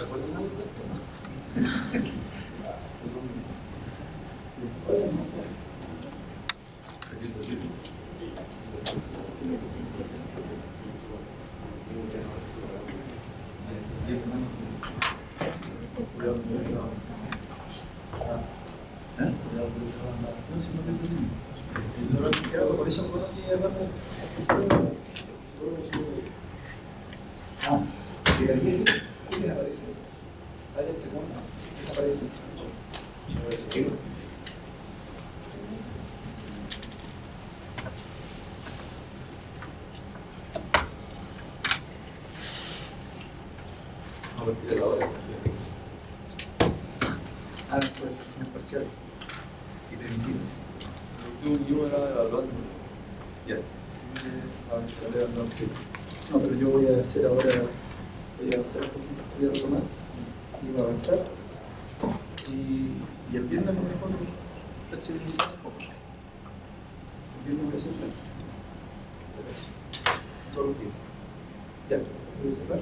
acuerdan algo de esto? No, si no te entendí. Por eso me acuerdo que que aquí, ¿qué aparece? Hay este mundo, ¿qué aparece? A partir de la hora. Después fracciones parciales y primitivas. Yo era evaluando. Ya. Sí. No, pero yo voy a hacer ahora, voy a avanzar un poquito, voy a retomar y voy a avanzar. Y el viernes a lo mejor flexibilizar un poco. El viernes voy a hacer clase. Todos los días. Ya, voy a cerrar.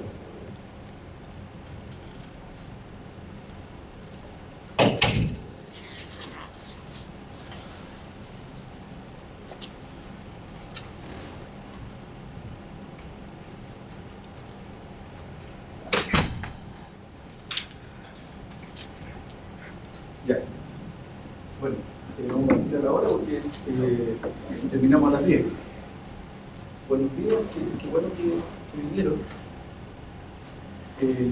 Ya. Bueno, vamos a tirar ahora porque terminamos a las 10. Buenos días, qué bueno que vinieron.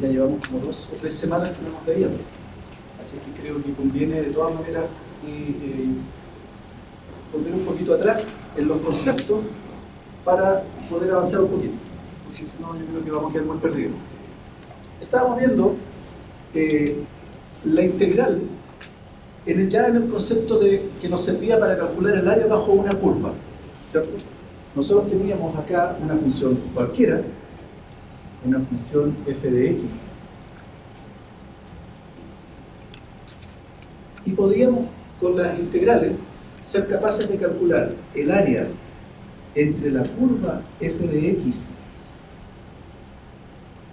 Ya llevamos como 2 o 3 semanas que no nos veíamos. Así que creo que conviene de todas maneras volver un poquito atrás en los conceptos para poder avanzar un poquito. Porque si no, yo creo que vamos a quedar muy perdidos. Estábamos viendo la integral ya en el concepto de que nos servía para calcular el área bajo una curva, ¿cierto? Nosotros teníamos acá una función cualquiera, una función f de x, y podíamos con las integrales ser capaces de calcular el área entre la curva f de x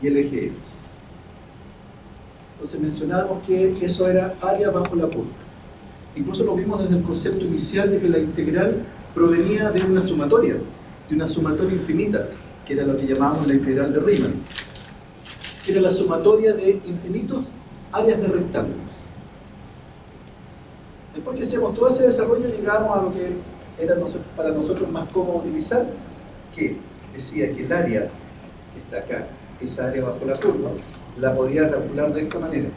y el eje x. Entonces mencionábamos que eso era área bajo la curva. Incluso lo vimos desde el concepto inicial de que la integral provenía de una sumatoria infinita, que era lo que llamábamos la integral de Riemann, que era la sumatoria de infinitos áreas de rectángulos. Después que hacíamos todo ese desarrollo, llegábamos a lo que era para nosotros más cómodo utilizar, que decía que el área que está acá, esa área bajo la curva, la podía calcular de esta manera,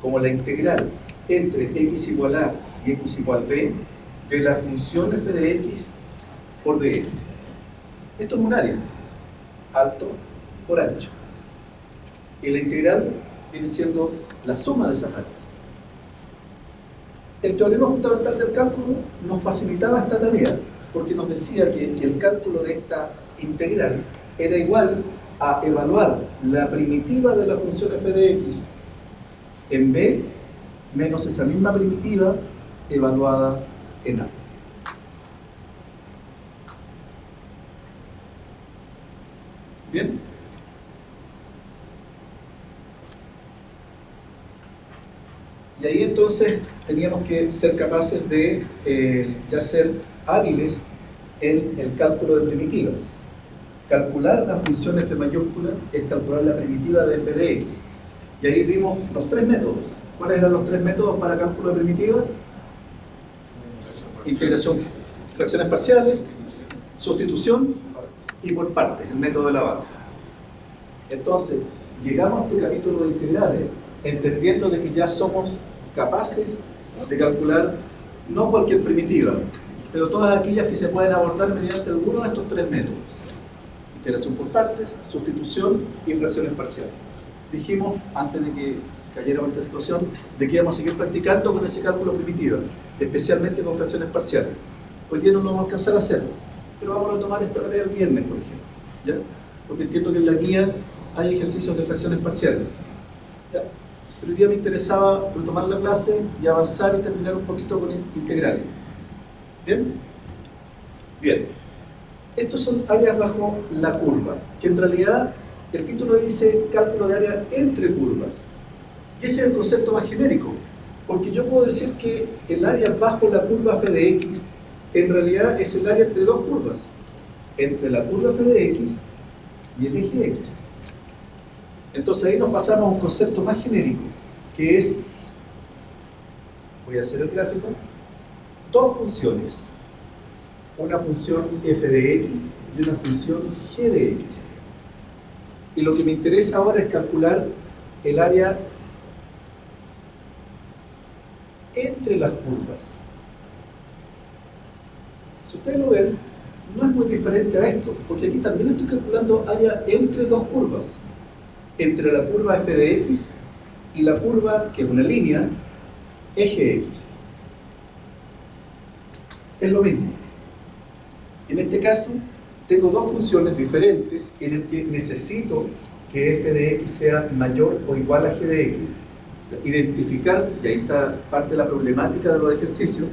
como la integral entre x igual a y x igual b de la función f de x por dx. Esto es un área, alto por ancho. Y la integral viene siendo la suma de esas áreas. El teorema fundamental del cálculo nos facilitaba esta tarea, porque nos decía que el cálculo de esta integral era igual a evaluar la primitiva de la función f de x en b menos esa misma primitiva evaluada en a. ¿Bien? Y ahí entonces teníamos que ser capaces de ya ser hábiles en el cálculo de primitivas. Calcular la función f mayúscula es calcular la primitiva de f de x. Y ahí vimos los 3 métodos. ¿Cuáles eran los 3 métodos para cálculo de primitivas? Integración, fracciones parciales, sustitución y por partes, el método de la vaca. Entonces, llegamos a este capítulo de integrales entendiendo de que ya somos capaces de calcular no cualquier primitiva, pero todas aquellas que se pueden abordar mediante alguno de estos 3 métodos: integración por partes, sustitución y fracciones parciales. Dijimos, antes de que cayéramos en esta situación, de que íbamos a seguir practicando con ese cálculo primitiva, especialmente con fracciones parciales. Hoy día no lo vamos a alcanzar a hacer, pero vamos a tomar esta tarea el viernes, por ejemplo, ¿ya? Porque entiendo que en la guía hay ejercicios de fracciones parciales, ¿ya? Pero hoy día me interesaba retomar la clase y avanzar y terminar un poquito con integrales. ¿Bien? Bien. Estos son áreas bajo la curva, que en realidad el título dice cálculo de área entre curvas, Y ese es el concepto más genérico, porque yo puedo decir que el área bajo la curva f de x en realidad es el área entre dos curvas, entre la curva f de x y el eje x. Entonces ahí nos pasamos a un concepto más genérico, que es, voy a hacer el gráfico, dos funciones, una función f de x y una función g de x. Y lo que me interesa ahora es calcular el área entre las curvas. Si ustedes lo ven, no es muy diferente a esto, porque aquí también estoy calculando área entre dos curvas, entre la curva f de x y la curva, que es una línea, eje x. Es lo mismo. En este caso, tengo dos funciones diferentes en el que necesito que f de x sea mayor o igual a g de x. Identificar, y ahí está parte de la problemática de los ejercicios,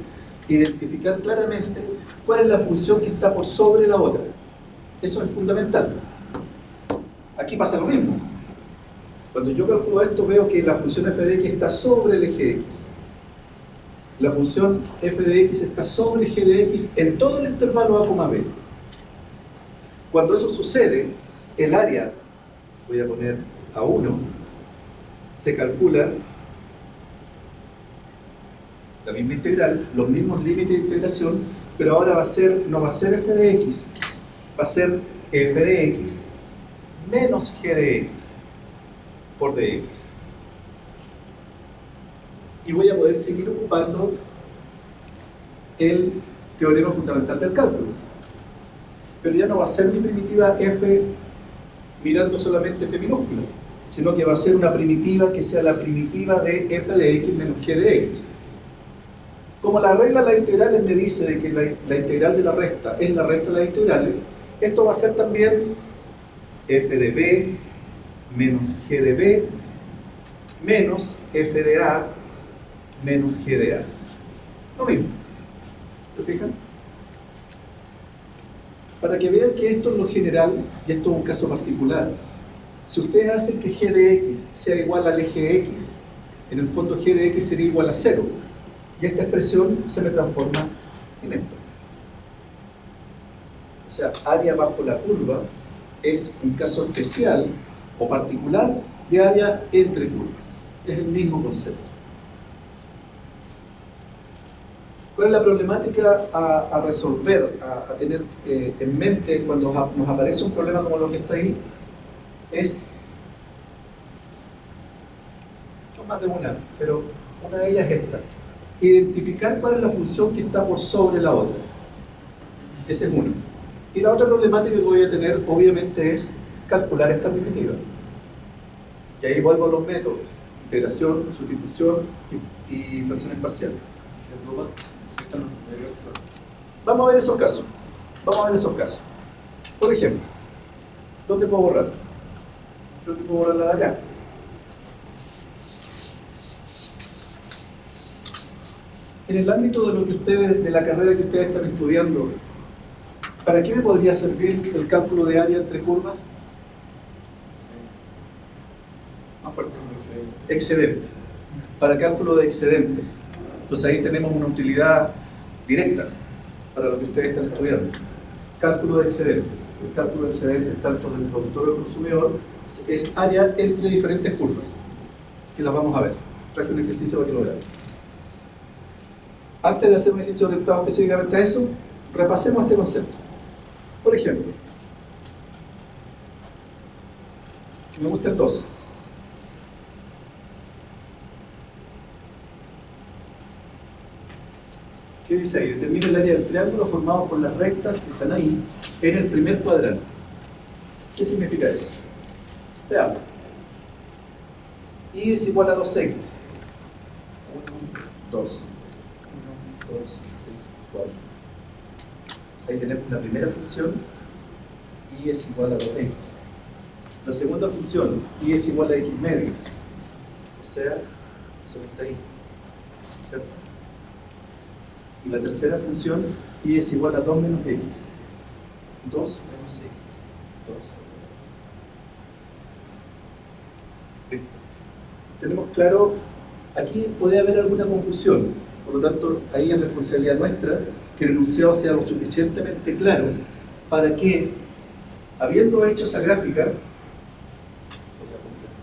identificar claramente cuál es la función que está por sobre la otra. Eso es fundamental. Aquí pasa lo mismo. Cuando yo calculo esto, veo que la función f de x está sobre el eje x. La función f de x está sobre g de x en todo el intervalo a, b. Cuando eso sucede, el área, voy a poner a 1, se calcula la misma integral, los mismos límites de integración, pero ahora va a ser, no va a ser f de x, va a ser f de x menos g de x por dx. Y voy a poder seguir ocupando el teorema fundamental del cálculo. Pero ya no va a ser mi primitiva f mirando solamente f minúscula, sino que va a ser una primitiva que sea la primitiva de f de x menos g de x. Como la regla de las integrales me dice de que la integral de la resta es la resta de las integrales, esto va a ser también f de b menos g de b menos f de a menos g de a. Lo mismo. ¿Se fijan? Para que vean que esto es lo general y esto es un caso particular. Si ustedes hacen que g de x sea igual al eje x, en el fondo g de x sería igual a 0. Y esta expresión se me transforma en esto. O sea, área bajo la curva es un caso especial o particular de área entre curvas. Es el mismo concepto. ¿Cuál es la problemática a resolver, a tener en mente cuando nos aparece un problema como lo que está ahí? Es, no más de una, pero una de ellas es esta. Identificar cuál es la función que está por sobre la otra. Ese es uno. Y la otra problemática que voy a tener, obviamente, es calcular esta primitiva. Y ahí vuelvo a los métodos: integración, sustitución y fracciones parciales. Vamos a ver esos casos. Por ejemplo, ¿dónde puedo borrar? ¿Dónde puedo borrar la de acá? En el ámbito de lo que ustedes, de la carrera que ustedes están estudiando, ¿para qué me podría servir el cálculo de área entre curvas? Más fuerte. Excedente. Para cálculo de excedentes. Entonces ahí tenemos una utilidad directa para lo que ustedes están estudiando. Cálculo de excedentes. El cálculo de excedentes, tanto del productor o del consumidor, es área entre diferentes curvas, que las vamos a ver. Traje un ejercicio para que lo vean. Antes de hacer un ejercicio orientado específicamente a eso, repasemos este concepto. Por ejemplo, me gusta el 2. ¿Qué dice ahí? Determina el área del triángulo formado por las rectas que están ahí en el primer cuadrante. ¿Qué significa eso? Veamos. Y es igual a 2x. 1, 2. 1, 2, 3, 4. Ahí tenemos la primera función, y es igual a 2x. La segunda función, y es igual a x medios. O sea, eso que está ahí. ¿Cierto? Y la tercera función, y es igual a 2 menos x. 2 menos x. 2. Listo. tenemos claro, aquí puede haber alguna confusión, por lo tanto, ahí es responsabilidad nuestra que el enunciado sea lo suficientemente claro para que, habiendo hecho esa gráfica,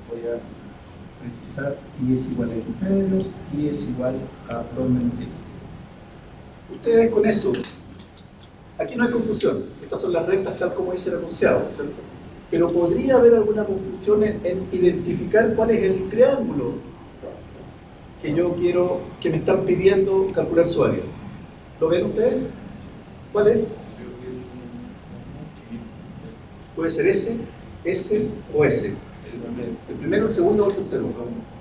voy a precisar, y es igual a x medios, y es igual a 2 menos x. Ustedes con eso, aquí no hay confusión, estas son las rectas tal como dice el enunciado, ¿cierto? Pero podría haber alguna confusión en identificar cuál es el triángulo que yo quiero, que me están pidiendo calcular su área. ¿Lo ven ustedes? ¿Cuál es? Puede ser ese, ese o ese. El primero, el segundo o el tercero.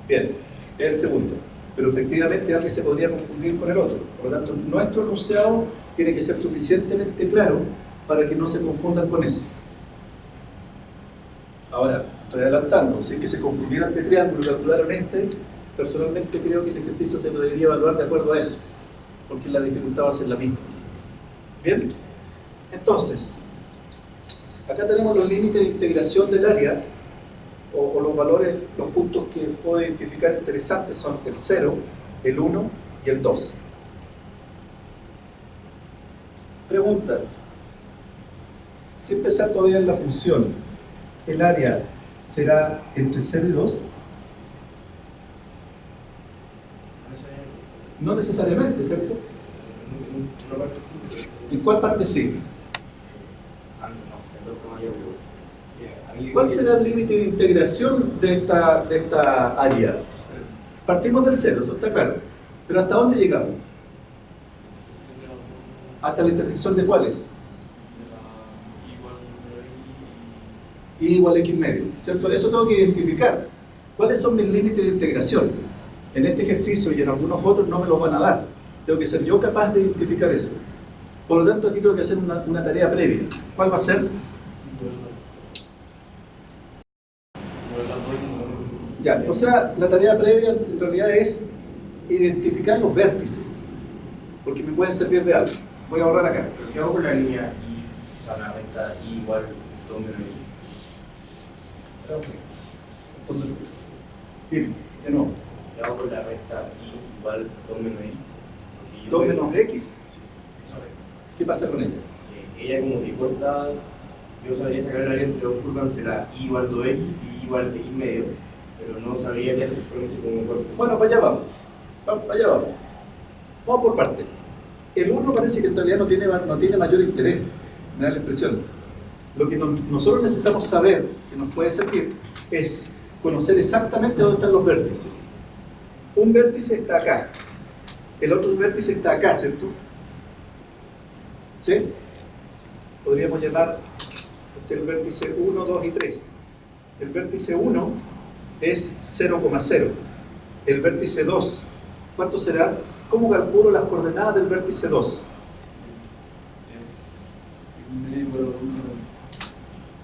Bien, es el segundo. Pero efectivamente alguien se podría confundir con el otro. Por lo tanto, nuestro enunciado tiene que ser suficientemente claro para que no se confundan con eso. Ahora, estoy adelantando, si es que se confundieran de triángulo y calcularon este, personalmente creo que el ejercicio se lo debería evaluar de acuerdo a eso, porque la dificultad va a ser la misma. Bien, entonces, acá tenemos los límites de integración del área, o los valores, los puntos que puedo identificar interesantes son el 0, el 1 y el 2. Pregunta, si empezar todavía en la función, ¿el área será entre 0 y 2? No necesariamente, ¿cierto? ¿En cuál parte sí? ¿Cuál será el límite de integración de esta área? Partimos del 0, eso está claro. ¿Pero hasta dónde llegamos? ¿Hasta la intersección de cuáles? Y igual a x medio, ¿cierto? Eso tengo que identificar. ¿Cuáles son mis límites de integración? En este ejercicio y en algunos otros no me los van a dar. Tengo que ser yo capaz de identificar eso. Por lo tanto, aquí tengo que hacer una tarea previa. ¿Cuál va a ser? Ya, o sea, la tarea previa en realidad es identificar los vértices, porque me pueden servir de algo. Voy a ahorrar acá. ¿Pero qué hago con la línea y, o sea, la recta y igual 2 menos y? Ok. Bien, de nuevo. ¿Qué hago con la recta y igual 2 menos y? 2 menos x. ¿Qué pasa con ella? Ella como que corta, yo sabría sacar el área entre dos curvas, entre la y igual 2x y igual x medio, pero no sabría qué hacer con ese como cuerpo. Bueno, para allá vamos. Para allá vamos. Vamos por parte. El 1 parece que en realidad no tiene mayor interés, me da la impresión. Lo que nosotros necesitamos saber, que nos puede servir, es conocer exactamente dónde están los vértices. Un vértice está acá, el otro vértice está acá, ¿cierto? ¿Sí? Podríamos llamar el vértice 1, 2 y 3. El vértice 1 es 0,0. El vértice 2, ¿cuánto será? ¿Cómo calculo las coordenadas del vértice 2?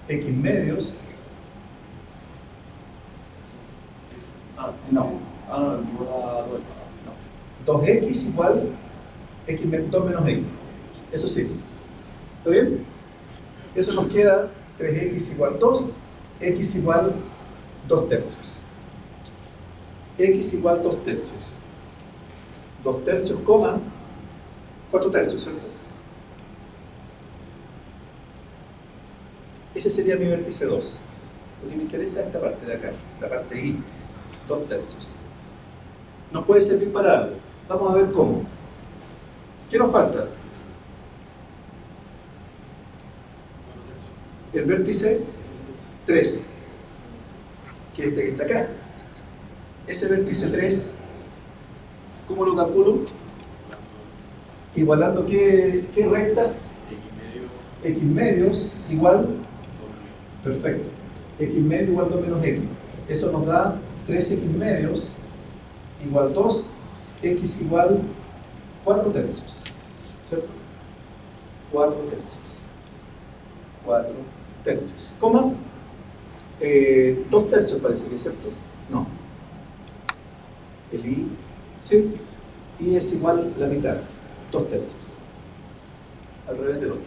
X medios. No. Igual a 2. 2x igual 2 menos x. Eso sí. ¿Está bien? Eso nos queda 3x igual 2, x igual 2 tercios. X igual 2 tercios. 2 tercios, coma 4 tercios, ¿cierto? Ese sería mi vértice 2. Lo que me interesa es esta parte de acá, la parte I, 2 tercios. Nos puede servir para algo. Vamos a ver cómo. ¿Qué nos falta? El vértice 3, que es este que está acá. Ese vértice 3, ¿cómo lo calculo? Igualando qué rectas? X medios igual, perfecto, x medio igual 2 menos x. Eso nos da 3x medios igual 2, x igual 4 tercios, ¿cierto? 4 tercios. 4 tercios. ¿Cómo? 2 tercios parece que es, ¿cierto? No. El I, ¿sí? I es igual la mitad, 2 tercios. Al revés del otro.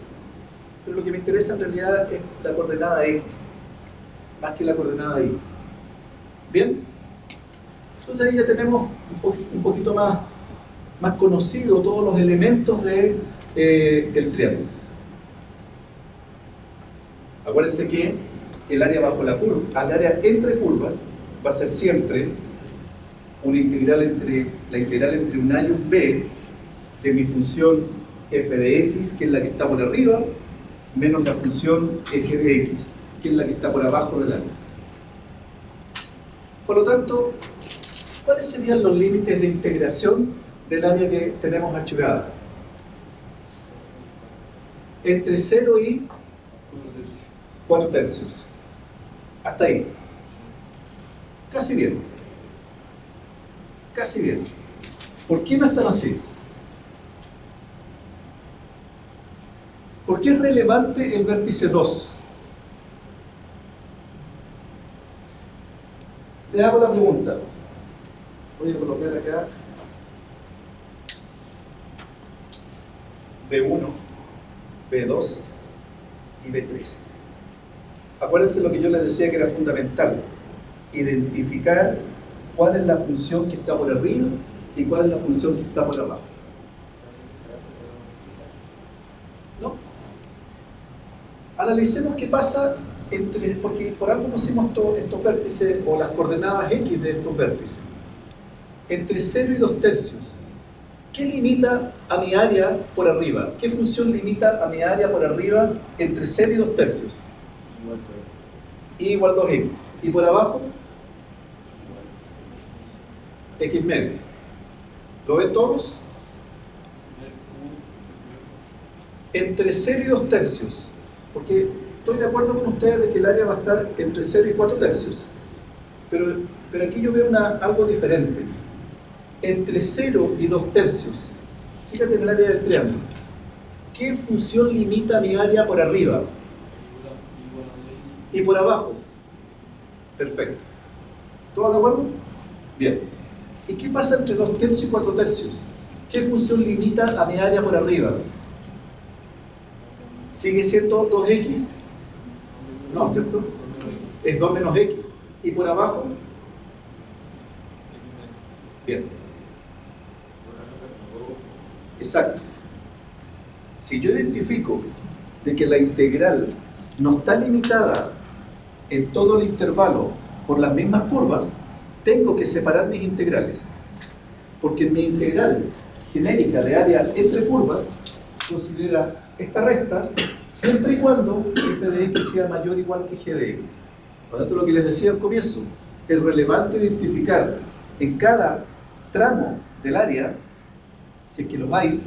Pero lo que me interesa en realidad es la coordenada X, más que la coordenada Y. ¿Bien? Entonces ahí ya tenemos un poquito más conocido todos los elementos del triángulo. Acuérdense que el área bajo la curva, el área entre curvas, va a ser siempre la integral entre un A y un B de mi función f de x, que es la que está por arriba, menos la función eje de x, que es la que está por abajo del área. Por lo tanto, ¿cuáles serían los límites de integración del área que tenemos achurada? Entre 0 y 4/3. Hasta ahí. Casi bien. Casi bien. ¿Por qué no están así? ¿Por qué es relevante el vértice 2? Le hago la pregunta. Voy a colocar acá B1, B2 y B3. Acuérdense lo que yo les decía que era fundamental: identificar cuál es la función que está por arriba y cuál es la función que está por abajo. ¿No? Analicemos qué pasa porque por algo pusimos estos vértices o las coordenadas X de estos vértices. Entre 0 y 2/3. ¿Qué limita a mi área por arriba? ¿Qué función limita a mi área por arriba entre 0 y 2/3? Y igual 2x. ¿Y por abajo? X medio. ¿Lo ven todos? Entre 0 y 2/3. Porque estoy de acuerdo con ustedes de que el área va a estar entre 0 y 4/3. Pero aquí yo veo algo diferente. Entre 0 y 2/3. Fíjate en el área del triángulo. ¿Qué función limita mi área por arriba? Y por abajo. Perfecto. ¿Todos de acuerdo? Bien. ¿Y qué pasa entre 2/3 y 4/3? ¿Qué función limita a mi área por arriba? ¿Sigue siendo 2x? No, ¿cierto? Es 2 menos x. ¿Y por abajo? Bien. Exacto. Si yo identifico de que la integral no está limitada en todo el intervalo por las mismas curvas, tengo que separar mis integrales. Porque mi integral genérica de área entre curvas considera esta resta siempre y cuando f de x sea mayor o igual que g de x. Por lo tanto, lo que les decía al comienzo, es relevante identificar en cada tramo del área, si es que los hay,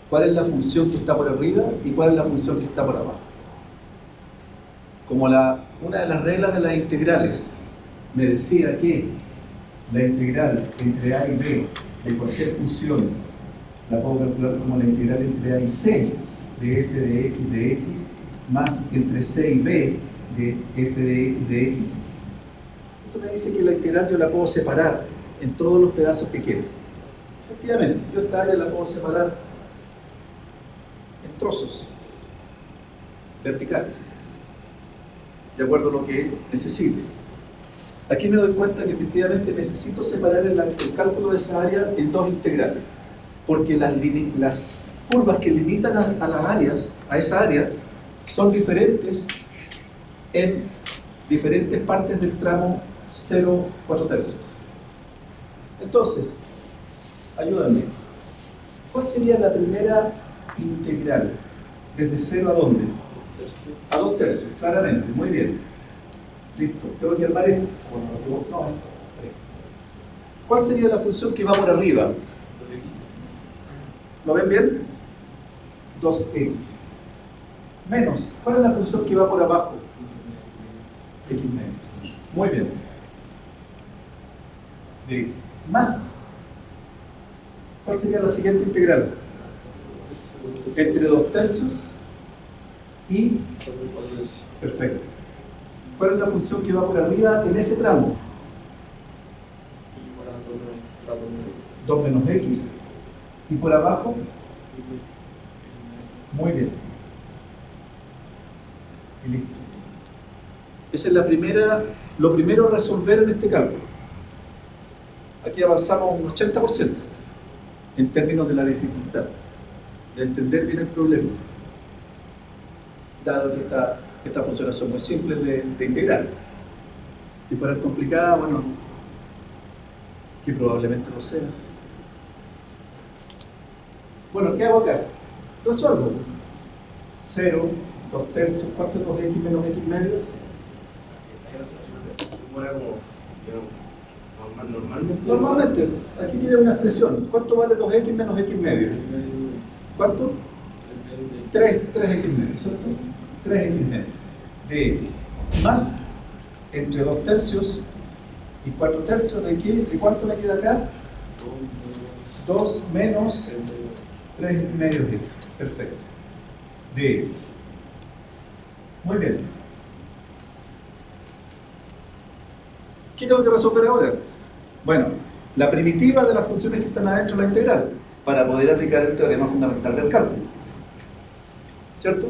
cuál es la función que está por arriba y cuál es la función que está por abajo. Como una de las reglas de las integrales me decía que la integral entre a y b de cualquier función la puedo calcular como la integral entre a y c de f de x más entre c y b de f de x de x. Eso me dice que la integral yo la puedo separar en todos los pedazos que quiera. Efectivamente, yo esta área la puedo separar en trozos verticales, de acuerdo a lo que necesite. Aquí me doy cuenta que efectivamente necesito separar el cálculo de esa área en dos integrales, porque las curvas que limitan a las áreas, a esa área, son diferentes en diferentes partes del tramo 0,4/3. Entonces, ayúdame. ¿Cuál sería la primera integral? ¿Desde 0 a dónde? A 2/3, claramente. Muy bien. Listo. Tengo que armar esto. No. ¿Cuál sería la función que va por arriba? ¿Lo ven bien? 2x. Menos. ¿Cuál es la función que va por abajo? X menos. Muy bien. De x. Más. ¿Cuál sería la siguiente integral? Entre 2/3 y... Perfecto. ¿Cuál es la función que va por arriba en ese tramo? 2 menos x. ¿Y por abajo? Muy bien. Y listo. Esa es lo primero a resolver en este cálculo. Aquí avanzamos un 80% en términos de la dificultad, de entender bien el problema, dado que estas funciones son muy simples de integrar. Si fueran complicadas, bueno, que probablemente lo sea. Bueno, ¿qué hago acá? Resuelvo. 0, 2/3, ¿cuánto es 2x menos x medios? Normalmente, aquí tiene una expresión. ¿Cuánto vale 2x menos x medios? ¿Cuánto? 3x medios, ¿cierto? 3x medios de x. Más entre 2/3 y 4/3 de qué? ¿De cuánto me queda acá? 2 menos 3x medios de x. Perfecto. De x. Muy bien. ¿Qué tengo que resolver ahora? Bueno, la primitiva de las funciones que están adentro de la integral, para poder aplicar el teorema fundamental del cálculo. ¿Cierto?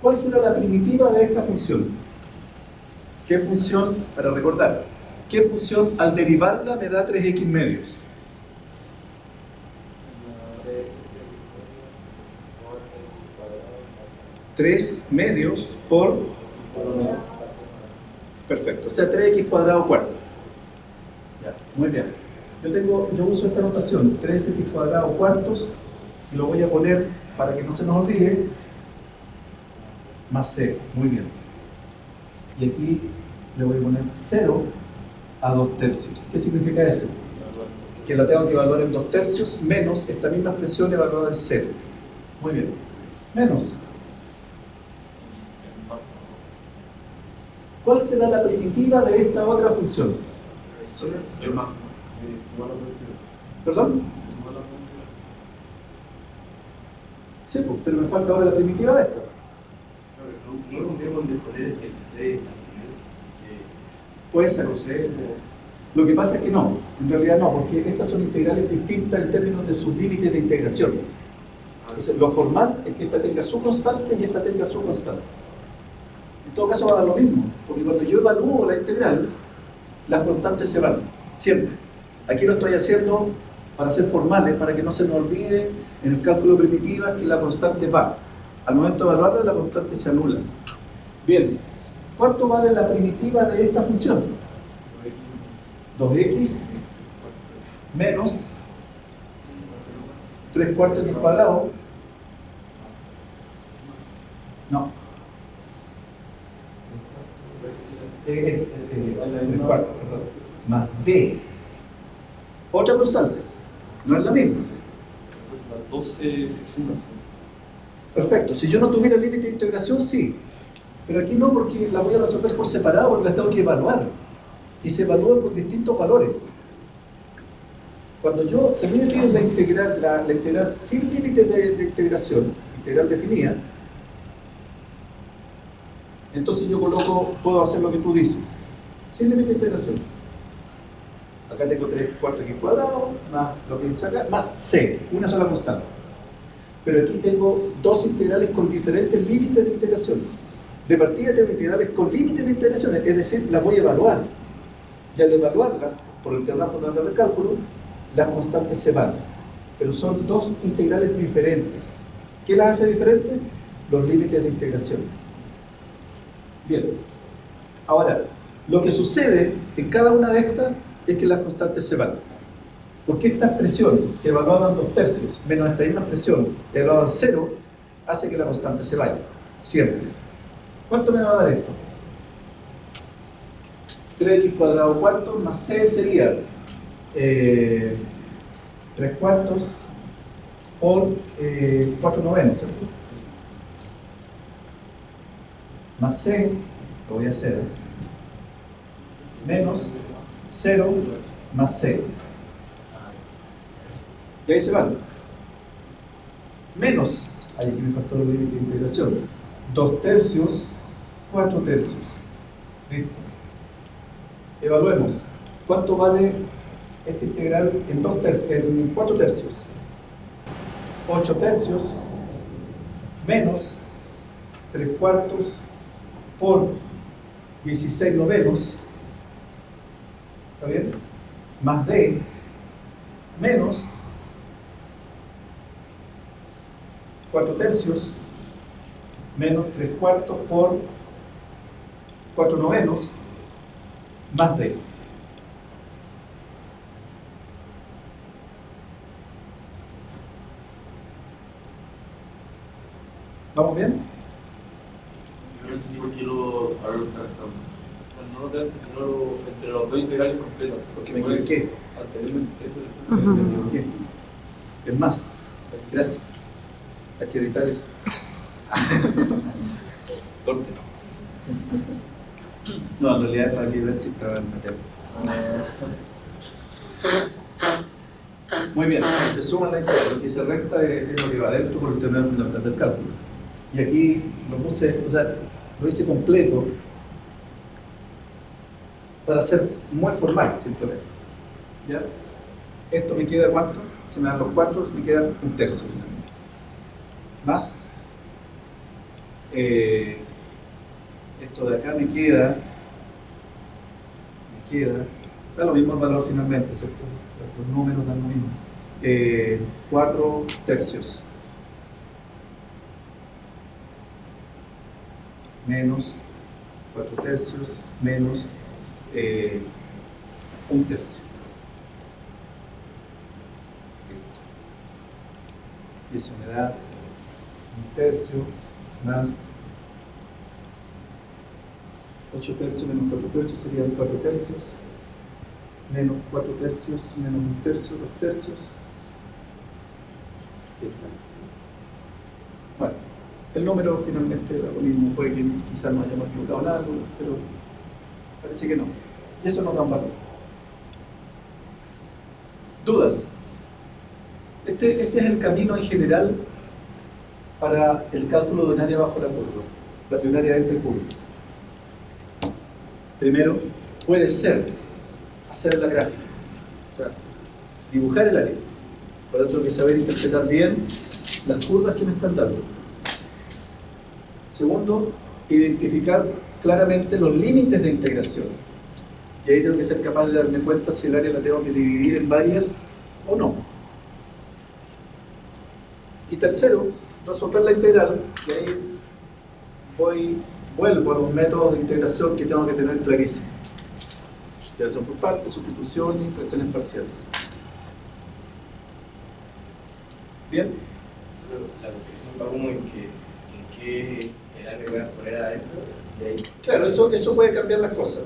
¿Cuál será la primitiva de esta función? ¿Qué función, para recordar, qué función al derivarla me da 3x medios? ¿3 medios por? Perfecto, o sea, 3x cuadrado cuarto. Ya, muy bien. Yo uso esta notación, 3x cuadrado cuartos, y lo voy a poner, para que no se nos olvide, más c. Muy bien. Y aquí le voy a poner 0 a 2/3. ¿Qué significa eso? Que la tengo que evaluar en 2/3 menos esta misma expresión evaluada en 0. Muy bien. Menos. ¿Cuál será la primitiva de esta otra función? ¿Perdón? Sí, pues, pero me falta ahora la primitiva de esta. No lo cambiamos de poner el C. Puede ser. Lo que pasa es que no, en realidad no, porque estas son integrales distintas en términos de sus límites de integración. Entonces, lo formal es que esta tenga su constante y esta tenga su constante. En todo caso va a dar lo mismo, porque cuando yo evalúo la integral, las constantes se van, siempre. Aquí lo estoy haciendo para ser formales, para que no se nos olvide en el cálculo primitiva que la constante va. Al momento de evaluarla, la constante se anula. Bien, ¿cuánto vale la primitiva de esta función? 2x menos 3/4 x cuadrado. No. 3/4, perdón. Más d. Otra constante. No es la misma. Las 12 se suman. Perfecto. Si yo no tuviera límite de integración, sí. Pero aquí no, porque la voy a resolver por separado, porque la tengo que evaluar. Y se evalúan con distintos valores. Cuando se me pide la integral sin límite de integración, integral definida, entonces yo puedo hacer lo que tú dices, sin límite de integración. Acá tengo 3/4 x cuadrado, más lo que dice acá, más c, una sola constante. Pero aquí tengo dos integrales con diferentes límites de integración. De partida tengo integrales con límites de integración, es decir, las voy a evaluar. Y al evaluarlas, por el teorema fundamental del cálculo, las constantes se van. Pero son dos integrales diferentes. ¿Qué las hace diferentes? Los límites de integración. Bien. Ahora, lo que sucede en cada una de estas es que las constantes se van. Porque esta expresión, evaluada en 2/3, menos esta misma expresión, evaluada en 0, hace que la constante se vaya. Siempre. ¿Cuánto me va a dar esto? 3x cuadrado cuarto más c sería 3/4 por 4/9, ¿cierto? Más c, lo voy a hacer, menos 0 más c. Y ahí se van. Menos, ahí aquí me faltó el límite de integración, 2/3, 4/3. Listo. Evaluemos. ¿Cuánto vale esta integral en 2/3, en 4/3? 8/3 menos 3/4 por 16/9. ¿Está bien? más D menos 4/3 menos 3/4 por 4/9 más D. ¿Vamos bien? Yo no entendí por qué ahora lo están tratando. No lo de antes, sino entre los dos integrales completos. Porque me equivoqué. Anteriormente, eso Me equivoqué. Es más, gracias. Hay que editar eso. Corte. No, en realidad es para que ver si estaba en materia. Muy bien, se suma la integral, lo que se resta es lo que va dentro por el término fundamental del cálculo. Y aquí lo puse, o sea, lo hice completo para ser muy formal, simplemente. ¿Ya? Esto me queda ¿cuánto? Se me dan los 4, me queda 1/3 finalmente. Más esto de acá me queda da lo mismo el valor finalmente, ¿cierto? Los números dan lo mismo. 4/3 menos 4/3 menos 1/3. Y eso me da 1/3 más 8/3 menos 4/3 serían 4/3 menos 4/3 menos 1/3, 2/3. Bueno, el número finalmente da lo mismo, puede que quizás nos hayamos equivocado en algo, pero parece que no. Y eso nos da un valor. ¿Dudas? Este es el camino en general para el cálculo de un área bajo la curva, de un área entre curvas. Primero, puede ser hacer la gráfica, o sea, dibujar el área. Por lo tanto, hay que saber interpretar bien las curvas que me están dando. Segundo, identificar claramente los límites de integración. Y ahí tengo que ser capaz de darme cuenta si el área la tengo que dividir en varias o no. Y tercero, resolver la integral, y ahí vuelvo a los métodos de integración que tengo que tener clarísimos. Integración por partes, sustitución y fracciones parciales. ¿Bien? La conclusión va como en qué era que voy a poner adentro y ahí. Claro, eso puede cambiar las cosas.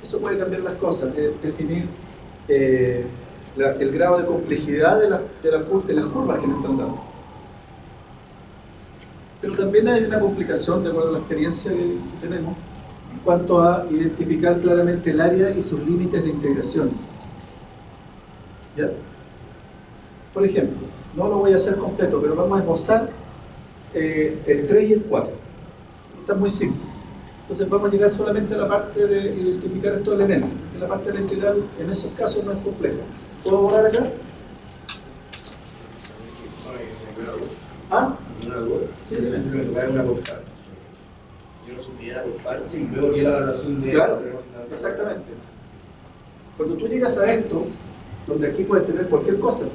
Eso puede cambiar las cosas, definir el grado de complejidad de las curvas que me están dando. Pero también hay una complicación, de acuerdo a la experiencia que tenemos, en cuanto a identificar claramente el área y sus límites de integración. ¿Ya? Por ejemplo, no lo voy a hacer completo, pero vamos a esbozar el 3 y el 4. Está muy simple. Entonces vamos a llegar solamente a la parte de identificar estos elementos. Y la parte de la integral, en esos casos, no es compleja. ¿Puedo borrar acá? ¿Ah? Sí, siempre me tocaba una por parte. Yo lo supiera por parte y luego que la evaluación de. Claro, exactamente. Cuando tú llegas a esto, donde aquí puedes tener cualquier cosa,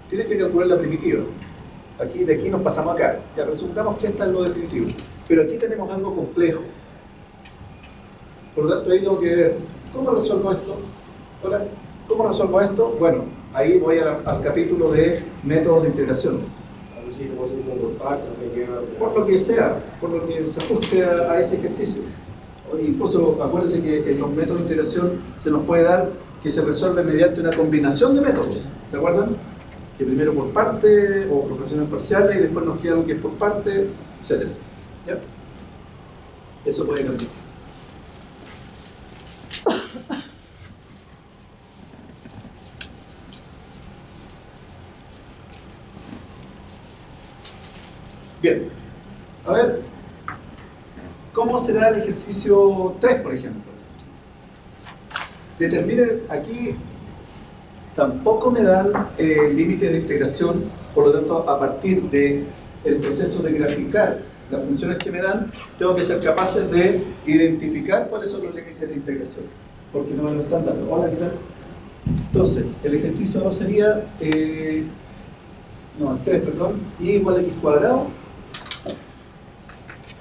tienes que calcular la primitiva. De aquí nos pasamos acá. Ya, pero supongamos que esta es lo definitivo. Pero aquí tenemos algo complejo. Por lo tanto, ahí tengo que ver cómo resuelvo esto. Ahora, ¿cómo resuelvo esto? Bueno, ahí voy al capítulo de métodos de integración. Por lo que sea, por lo que se ajuste a ese ejercicio. Incluso acuérdense que en los métodos de integración se nos puede dar que se resuelve mediante una combinación de métodos. ¿Se acuerdan? Que primero por parte o por fracciones parciales y después nos queda algo que es por parte, etc. ¿Ya? Eso puede cambiar. Bien, a ver, ¿cómo será el ejercicio 3, por ejemplo? Determinen, aquí tampoco me dan límites de integración, por lo tanto, a partir del proceso de graficar las funciones que me dan, tengo que ser capaces de identificar cuáles son los límites de integración. porque no me lo están dando. Hola, ¿qué tal? Entonces, el ejercicio 2 sería, el 3, perdón, y igual a x cuadrado,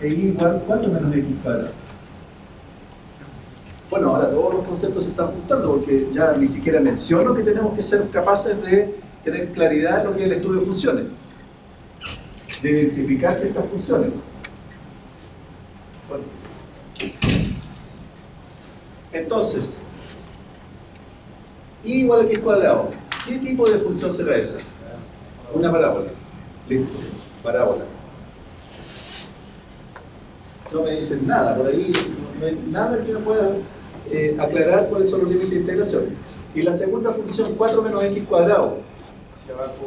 e y igual 4 menos x cuadrado. Bueno, ahora todos los conceptos se están juntando porque ya ni siquiera menciono que tenemos que ser capaces de tener claridad en lo que es el estudio de funciones, de identificar ciertas funciones. Bueno. Entonces, y igual a x cuadrado, ¿qué tipo de función será esa? Una parábola. Listo, parábola. No me dicen nada, por ahí no hay nada que me pueda aclarar cuáles son los límites de integración. Y la segunda función, 4 menos x cuadrado, Hacia abajo,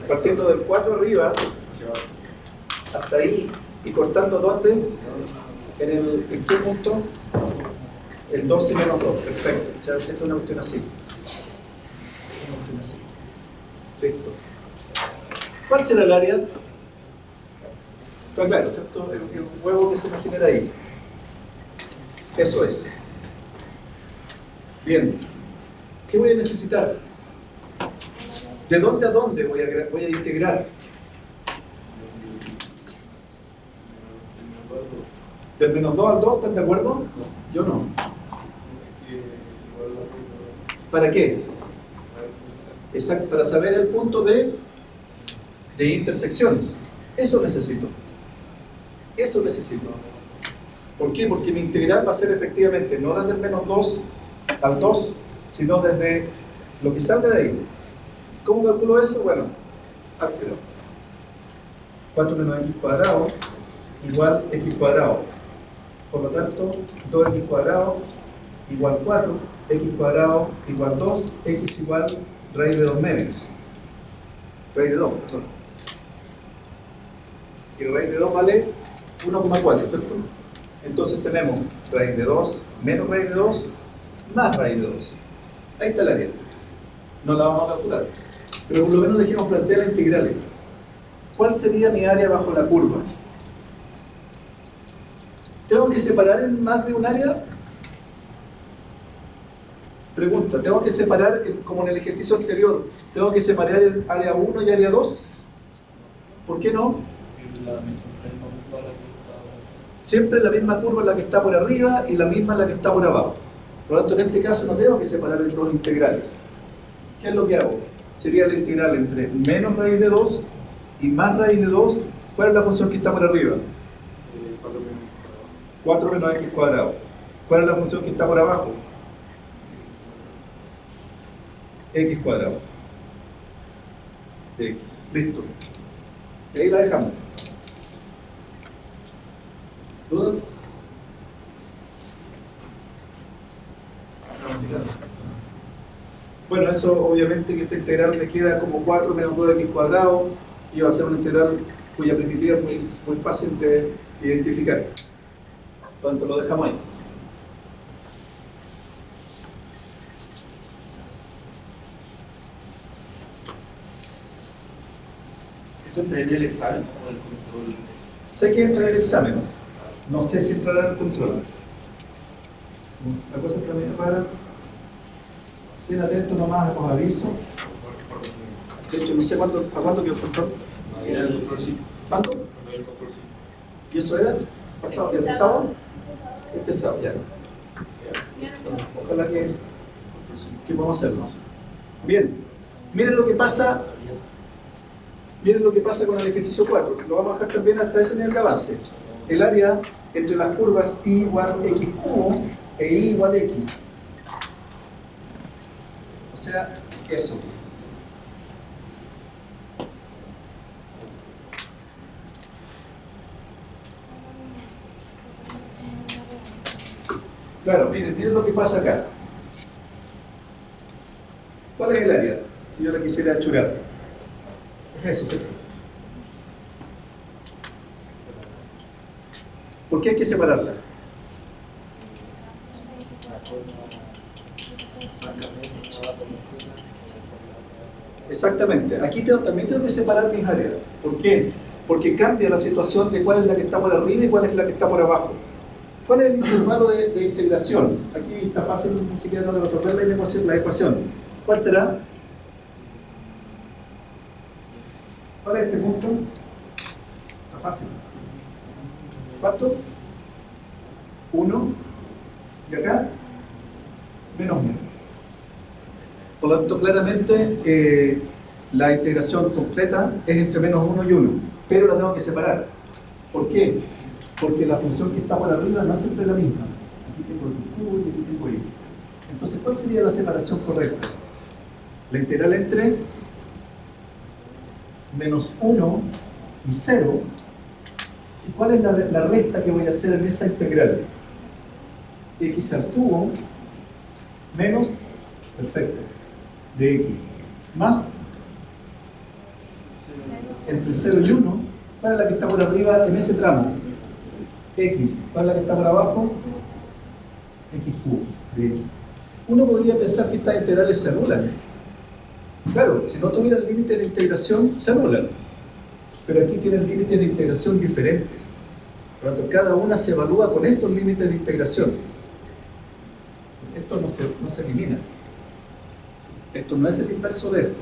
partiendo del 4 arriba, hacia abajo. hasta ahí, y cortando ¿dónde? ¿En qué punto? El 12 menos 2, perfecto. Ya, esto es una cuestión así. Una cuestión así. Listo. ¿Cuál será el área? Está claro, ¿cierto? El huevo que se me genera ahí. Eso es. Bien. ¿Qué voy a necesitar? ¿De dónde a dónde voy a integrar? ¿Del menos 2 al 2? ¿Están de acuerdo? Yo no. ¿Para qué? Exacto, para saber el punto de intersecciones. Eso necesito. Eso necesito. ¿Por qué? Porque mi integral va a ser efectivamente no desde el menos 2 al 2, sino desde lo que salga de ahí. ¿Cómo calculo eso? Bueno, álgebra. 4 menos x cuadrado igual x cuadrado. Por lo tanto, 2x cuadrado igual 4, x cuadrado igual 2, x igual raíz de 2 medios. Raíz de 2, perdón. Y raíz de 2 vale 1,4, ¿cierto? Entonces tenemos raíz de 2 menos raíz de 2 más raíz de 2. Ahí está el área. No la vamos a calcular. Pero por lo menos dejemos plantear las integrales. ¿Cuál sería mi área bajo la curva? ¿Tengo que separar en más de un área? Pregunta, ¿tengo que separar, como en el ejercicio anterior, tengo que separar el área 1 y área 2? ¿Por qué no? Siempre la misma curva es la que está por arriba y la misma es la que está por abajo. Por lo tanto, en este caso no tengo que separar en dos integrales. ¿Qué es lo que hago? Sería la integral entre menos raíz de 2 y más raíz de 2. ¿Cuál es la función que está por arriba? 4 menos x cuadrado. ¿Cuál es la función que está por abajo? X cuadrado. X. Listo. Y ahí la dejamos. ¿Dudas? Bueno, eso obviamente que esta integral me queda como 4 menos 2x cuadrado y va a ser una integral cuya primitiva es muy fácil de identificar. Por lo tanto, lo dejamos ahí. ¿Esto entraría en el examen o el control? Sé que entra en el examen, no sé si entrará en el control. La cosa está medio rara. Estén atentos nomás a los avisos. De hecho, no sé a cuándo quedó el control. Era el control sí. ¿Cuándo? El control sí. ¿Y eso era? ¿Pasado? ¿El sábado? Este sábado, ya. Ojalá que podamos hacerlo. Bien, miren lo que pasa. Miren lo que pasa con el ejercicio 4. Lo vamos a dejar también hasta ese nivel de avance. El área entre las curvas y igual x cubo e y igual x. O sea, eso. Claro, miren lo que pasa acá. ¿Cuál es el área? Si yo la quisiera achurar. Es eso, ¿cierto? ¿Por qué hay que separarla? Exactamente. Aquí también tengo que separar mis áreas. ¿Por qué? Porque cambia la situación de cuál es la que está por arriba y cuál es la que está por abajo. ¿Cuál es el intervalo de integración? Aquí está fácil, ni siquiera tengo que resolver la ecuación. ¿Cuál será? ¿Cuál es este punto? Está fácil. ¿Cuánto? 1. ¿Y acá? Menos 1. Por lo tanto, claramente la integración completa es entre menos 1 y 1, pero la tengo que separar. ¿Por qué? Porque la función que está por arriba no es siempre la misma. Aquí tengo el cubo y aquí tengo y. Entonces, ¿cuál sería la separación correcta? La integral entre menos 1 y 0. ¿Y cuál es la resta que voy a hacer en esa integral? X al cubo menos, perfecto, de x, más entre 0 y 1, ¿cuál es la que está por arriba en ese tramo? X, ¿cuál es la que está por abajo? X cubo de x. Uno podría pensar que estas integrales se anulan. Claro, si no tuviera el límite de integración, se anulan. Pero aquí tienen límites de integración diferentes. Por lo tanto, cada una se evalúa con estos límites de integración. Esto no se elimina. Esto no es el inverso de esto.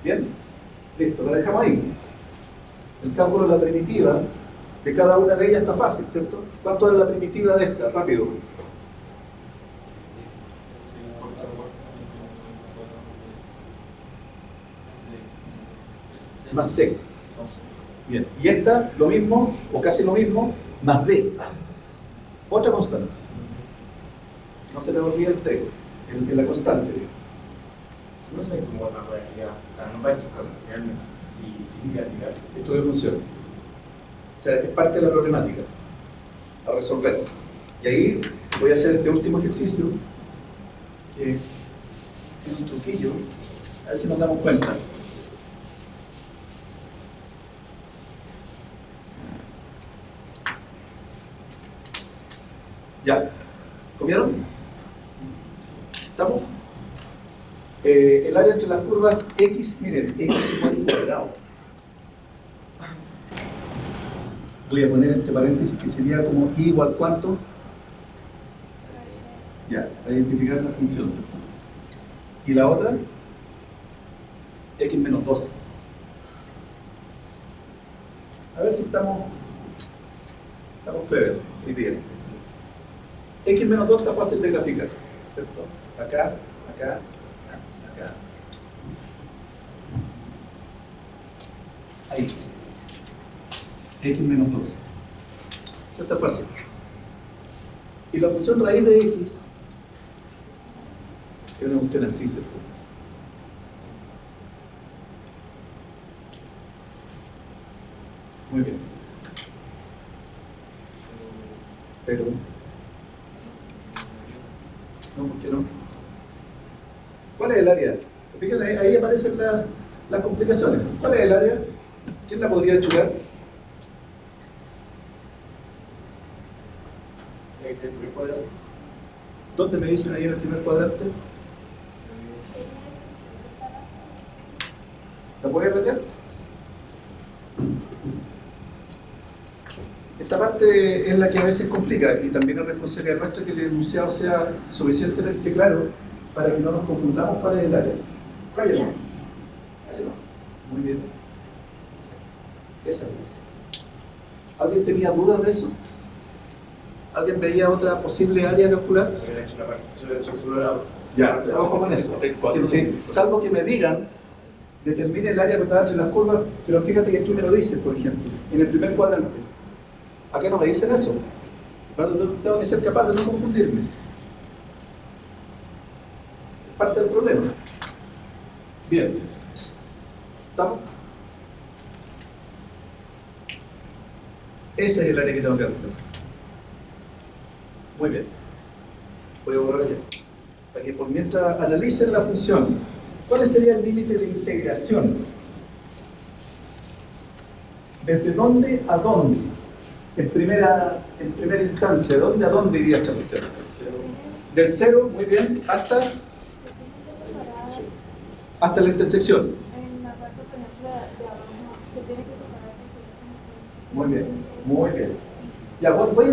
Bien, listo, lo dejamos ahí. El cálculo de la primitiva de cada una de ellas está fácil, ¿cierto? ¿Cuánto es la primitiva de esta? Rápido. Más C. Bien, y esta, lo mismo, o casi lo mismo, más D. Otra constante. No se le olvida el T, la constante. No sé cómo va a poder llegar. No va a estos casos, realmente. Sí, Esto no funciona. O sea, es parte de la problemática a resolver. Y ahí voy a hacer este último ejercicio, que es un truquillo, a ver si nos damos cuenta. Ya, ¿comieron? ¿Estamos? El área entre las curvas X, miren, X igual al cuadrado. Voy a poner entre paréntesis que sería como I igual ¿cuánto? Ya, para identificar la función, ¿cierto? Y la otra, X menos 2. A ver si estamos clever, muy bien. X menos 2 está fácil de graficar, ¿cierto? Acá, acá, acá. Ahí. X menos 2. Eso está fácil. Y la función raíz de X es una función así, ¿cierto? Muy bien. Pero no, ¿por qué no? ¿Cuál es el área? Fíjense, ahí aparecen las complicaciones. ¿Cuál es el área? ¿Quién la podría chular? El primer cuadrante. ¿Dónde me dicen ahí en el primer cuadrante? ¿La puedes meter? Esta parte es la que a veces complica y también es responsabilidad nuestra que el enunciado sea suficientemente claro para que no nos confundamos cuál es el área. Cállalo. Cállalo. Muy bien. Esa. ¿Alguien tenía dudas de eso? ¿Alguien veía otra posible área calcular? Ya, ojo con eso. Sí, salvo que me digan, determine el área que está entre las curvas, pero fíjate que aquí me lo dice, por ejemplo, en el primer cuadrante. Acá no me dicen eso. Tengo que ser capaz de no confundirme. Es parte del problema. Bien. ¿Estamos? Ese es el área que tengo que calcular. Muy bien. Voy a borrar allá. Para que por mientras analicen la función, ¿cuál sería el límite de integración? ¿Desde dónde a dónde? En primera instancia, ¿de dónde a dónde iría esta cuestión? Del 0, muy bien, hasta la intersección. En la parte, por ejemplo, de abajo, se tiene que separar. Muy bien, muy bien. Ya, voy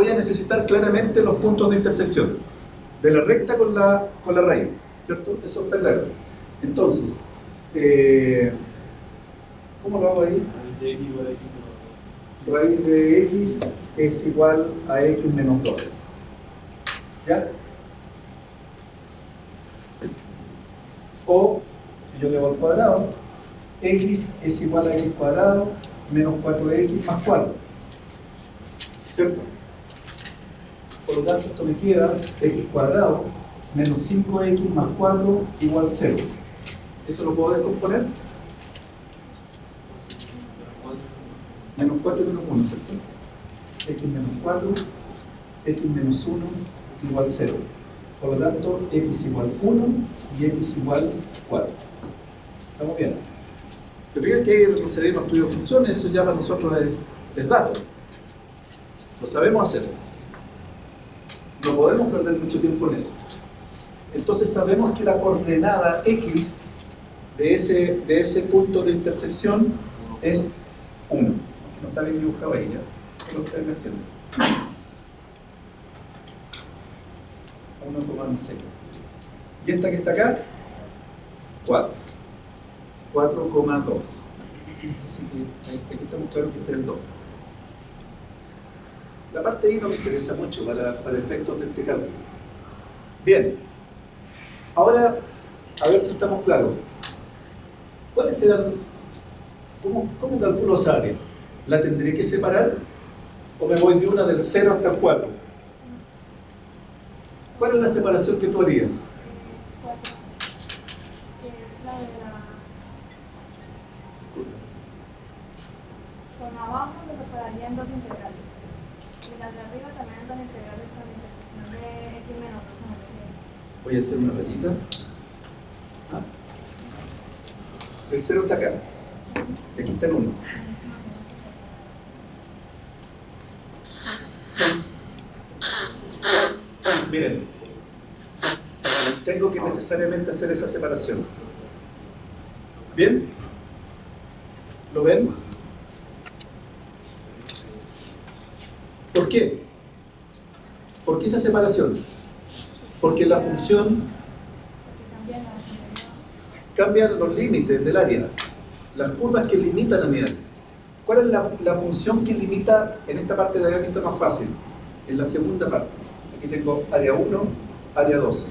a necesitar claramente los puntos de intersección de la recta con la raíz, ¿cierto? Eso está claro. Entonces, ¿cómo lo hago ahí? Raíz de x es igual a x menos 2. ¿Ya? O, si yo le voy al cuadrado, x es igual a x cuadrado menos 4x más 4. ¿Cierto? Por lo tanto, esto me queda x cuadrado menos 5x más 4 igual 0. ¿Eso lo puedo descomponer? Menos 4 menos 1, ¿cierto? X menos 4, x menos 1 igual 0. Por lo tanto, x igual 1 y x igual 4. ¿Estamos bien? Se fijan que hay que retroceder los estudios de funciones, eso ya para nosotros es dato. Lo sabemos hacer. No podemos perder mucho tiempo en eso. Entonces sabemos que la coordenada x de ese punto de intersección es 1. Aunque no está bien dibujado ahí, ¿ya? Pero ustedes me entienden. 1,6. Y esta que está acá, 4. 4,2. Así que aquí estamos claros que este es el 2. La parte I no me interesa mucho para efectos de este cálculo. Bien. Ahora, a ver si estamos claros. ¿Cuáles serán? ¿Cómo calculo esa área? ¿La tendré que separar? ¿O me voy de una del 0 hasta el 4? ¿Cuál es la separación que tú harías? 4. Es la de la... Con abajo lo separaría en dos integrales. Y las de arriba también en dos integrales con la intersección de x menos 2. Voy a hacer una rayita. El 0 está acá. Y aquí está el 1. Miren, tengo que necesariamente hacer esa separación. ¿Bien? ¿Lo ven? ¿Por qué? ¿Por qué esa separación? Porque la función cambia los límites del área, las curvas que limitan a mi área. ¿Cuál es la función que limita en esta parte de área que está más fácil? En la segunda parte. Aquí tengo área 1, área 2.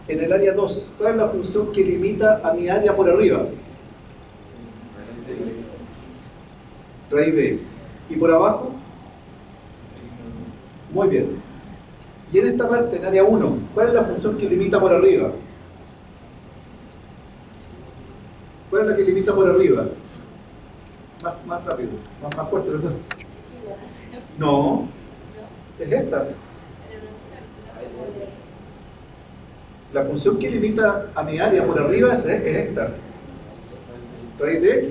En el área 2, ¿cuál es la función que limita a mi área por arriba? Raíz de x. ¿Y por abajo? Muy bien. Y en esta parte, en área 1, ¿cuál es la función que limita por arriba? ¿Cuál es la que limita por arriba? Más rápido, más fuerte, ¿verdad? No, es esta. La función que limita a mi área por arriba es esta. Raíz de x.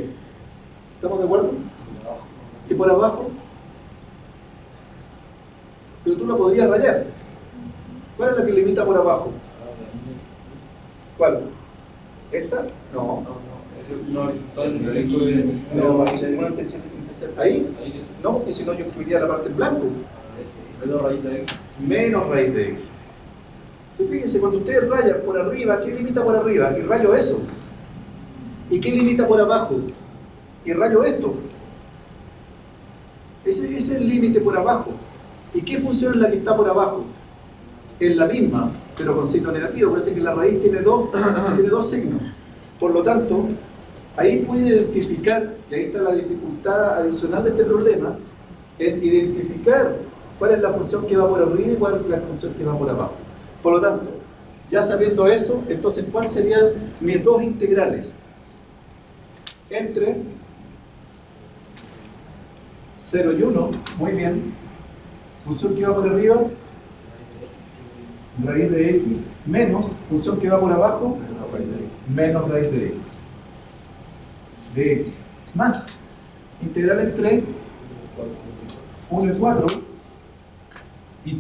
¿Estamos de acuerdo? ¿Y por abajo? Pero tú la podrías rayar. ¿Cuál es la que limita por abajo? ¿Cuál? ¿Esta? No. No, horizontal, No, ¿ahí? No, porque si no yo escribiría la parte en blanco. menos raíz de x. Menos raíz de x. Sí, fíjense, cuando ustedes rayan por arriba, ¿qué limita por arriba? Y rayo eso. ¿Y qué limita por abajo? Y rayo esto. Ese es el límite por abajo. ¿Y qué función es la que está por abajo? Es la misma, pero con signo negativo. Parece que la raíz tiene dos signos. Por lo tanto, ahí puede identificar, y ahí está la dificultad adicional de este problema, en identificar cuál es la función que va por arriba y cuál es la función que va por abajo. Por lo tanto, ya sabiendo eso, entonces, ¿cuáles serían mis dos integrales? Entre 0 y 1, muy bien. Función que va por arriba, raíz de x, menos función que va por abajo, menos raíz de x. Más integral entre 1 y 4, y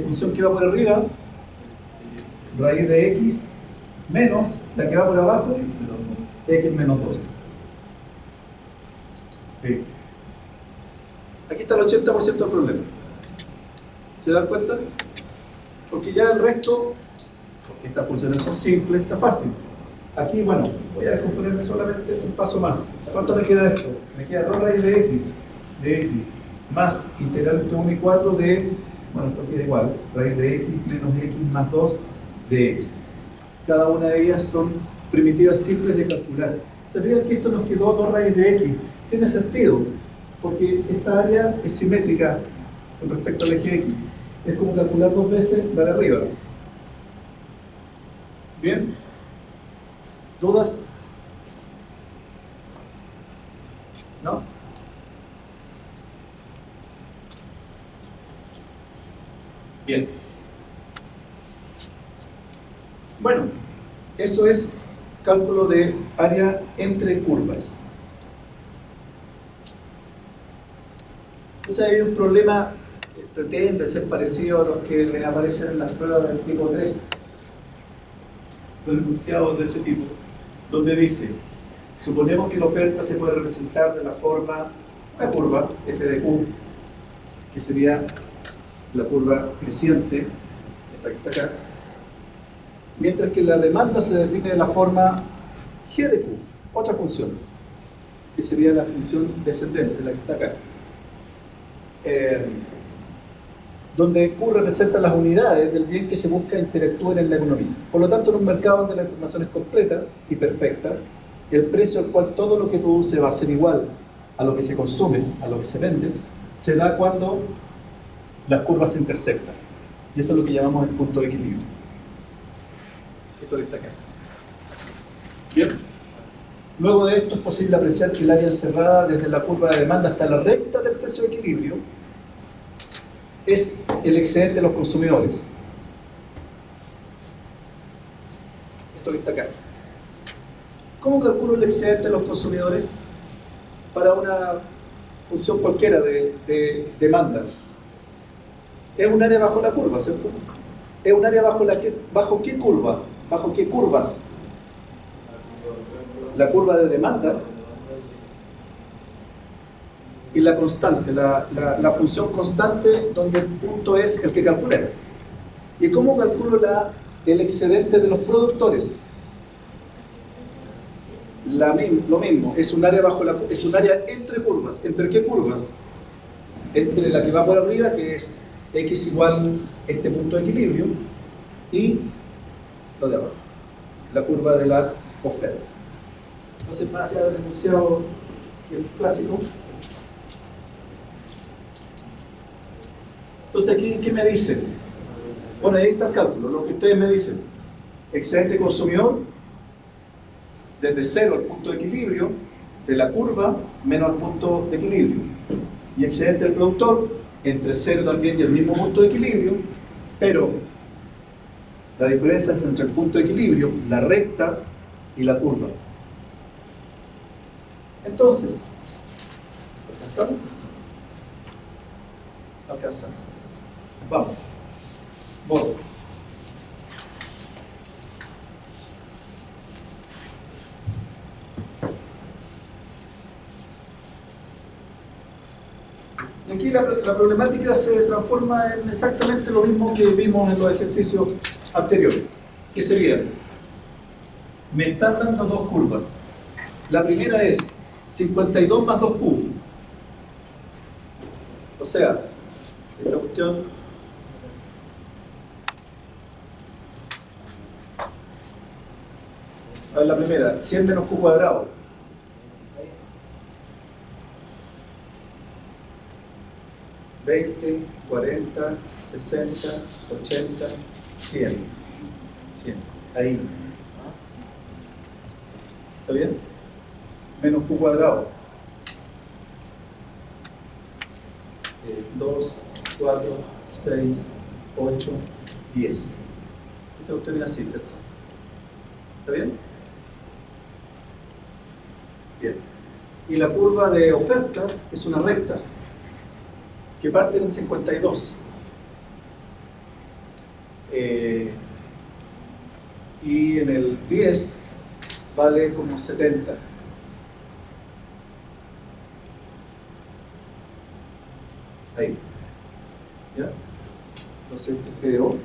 función que va por arriba, raíz de x, menos la que va por abajo, x menos 2. X. Aquí está el 80% del problema. ¿Se dan cuenta? Porque ya el resto, porque estas funciones son simples, está fácil. Aquí, bueno, voy a descomponer solamente un paso más. ¿Cuánto me queda esto? Me queda 2 raíz de x, más integral entre 1 y 4 de, bueno, esto queda igual, raíz de x menos x más 2 de x. Cada una de ellas son primitivas simples de calcular. ¿Se fijan que esto nos quedó 2 raíz de x? Tiene sentido, porque esta área es simétrica con respecto al eje x. Es como calcular 2 veces la de arriba. ¿Bien? ¿Dudas? ¿No? Bien. Bueno, eso es cálculo de área entre curvas. Entonces hay un problema que pretende ser parecido a los que les aparecen en las pruebas del tipo 3, los enunciados de ese tipo, donde dice, suponemos que la oferta se puede representar de la forma, una curva, f de q, que sería la curva creciente, esta que está acá, mientras que la demanda se define de la forma g de q, otra función, que sería la función descendente, la que está acá. Donde Q representa las unidades del bien que se busca interactuar en la economía. Por lo tanto, en un mercado donde la información es completa y perfecta, el precio al cual todo lo que produce va a ser igual a lo que se consume, a lo que se vende, se da cuando las curvas se intersectan. Y eso es lo que llamamos el punto de equilibrio. Esto que está acá. Bien. Luego de esto es posible apreciar que el área encerrada desde la curva de demanda hasta la recta del precio de equilibrio es el excedente de los consumidores. Esto que está acá. ¿Cómo calculo el excedente de los consumidores? Para una función cualquiera de demanda. Es un área bajo la curva, ¿cierto? Es un área bajo qué curva, bajo qué curvas. La curva de demanda y la constante, la función constante donde el punto es el que calculé. ¿Y cómo calculo el excedente de los productores? Lo mismo, es un área es un área entre curvas. ¿Entre qué curvas? Entre la que va por arriba, que es x igual este punto de equilibrio, y lo de abajo, la curva de la oferta. Entonces, más allá del enunciado clásico. Entonces, aquí, ¿qué me dicen? Bueno, ahí está el cálculo, lo que ustedes me dicen. Excedente consumidor, desde 0 al punto de equilibrio, de la curva, menos el punto de equilibrio. Y excedente del productor, entre 0 también y el mismo punto de equilibrio, pero la diferencia es entre el punto de equilibrio, la recta y la curva. Entonces, ¿alcanzamos? Alcanzamos. Vamos. Voto. Y aquí la problemática se transforma en exactamente lo mismo que vimos en los ejercicios anteriores. ¿Qué sería? Me están dando dos curvas. La primera es 52 más 2Q. O sea, esta cuestión a ver, la primera, 100 menos Q cuadrado. $20, 40, 60, 80, 100. Ahí. ¿Está bien? Menos Q cuadrado. 2, 4, 6, 8, 10. Esta cuestión es así, ¿cierto? ¿Está bien? Bien. Y la curva de oferta es una recta que parte en 52. Y en el 10 vale como 70. Entonces este es PO.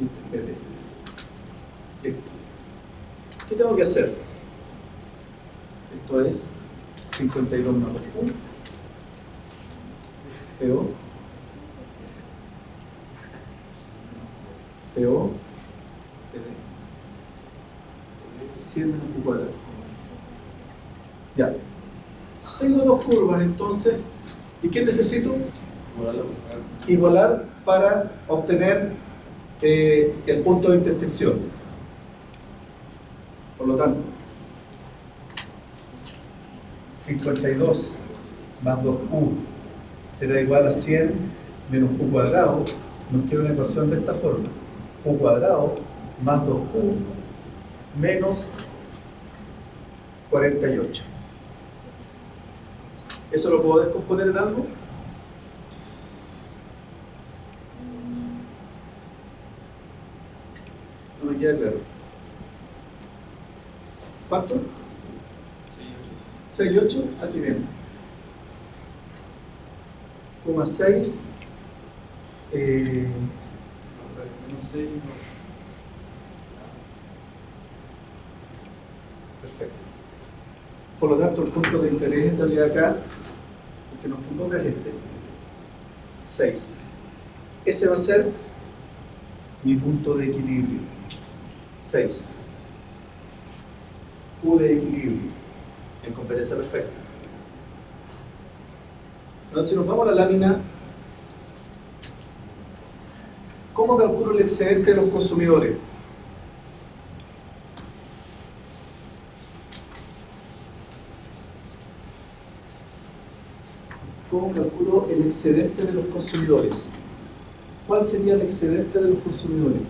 Este es PD. Esto. ¿Qué tengo que hacer? Esto es 52 más 2Q. PO. PO. PD. 100 menos Q cuadrado. Ya. Tengo dos curvas entonces. ¿Y qué necesito? Igualar para obtener el punto de intersección. Por lo tanto, 52 más 2Q será igual a 100 menos Q cuadrado. Nos queda una ecuación de esta forma. Q cuadrado más 2Q menos 48. ¿Eso lo puedo descomponer en algo? No me queda claro. ¿Cuánto? 6 y 8, aquí viene. Coma 6. Perfecto. Por lo tanto, el punto de interés en realidad acá, el que nos convoca es este. 6. Ese va a ser mi punto de equilibrio. 6. Q de equilibrio en competencia perfecta. Entonces, si nos vamos a la lámina, ¿cómo calculo el excedente de los consumidores? ¿Cómo calculo el excedente de los consumidores? ¿Cuál sería el excedente de los consumidores?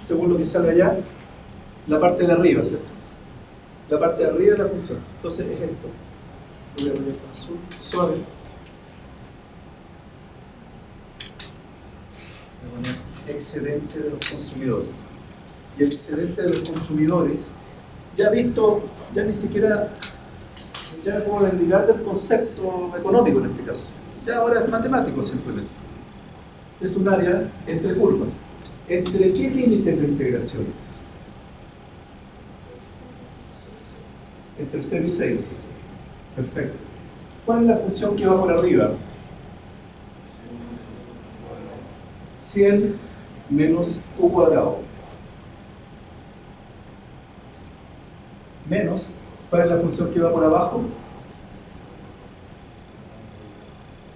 Según lo que sale allá, la parte de arriba, ¿cierto? La parte de arriba de la función. Entonces es esto. Voy a poner azul, suave. Voy a poner excedente de los consumidores. Y el excedente de los consumidores, ya visto, ya ni siquiera, ya me puedo desligar del concepto económico en este caso. Ya ahora es matemático simplemente. Es un área entre curvas. ¿Entre qué límites de integración? Entre 0 y 6. Perfecto. ¿Cuál es la función que va por arriba? 100 menos Q cuadrado. Menos, ¿cuál es la función que va por abajo?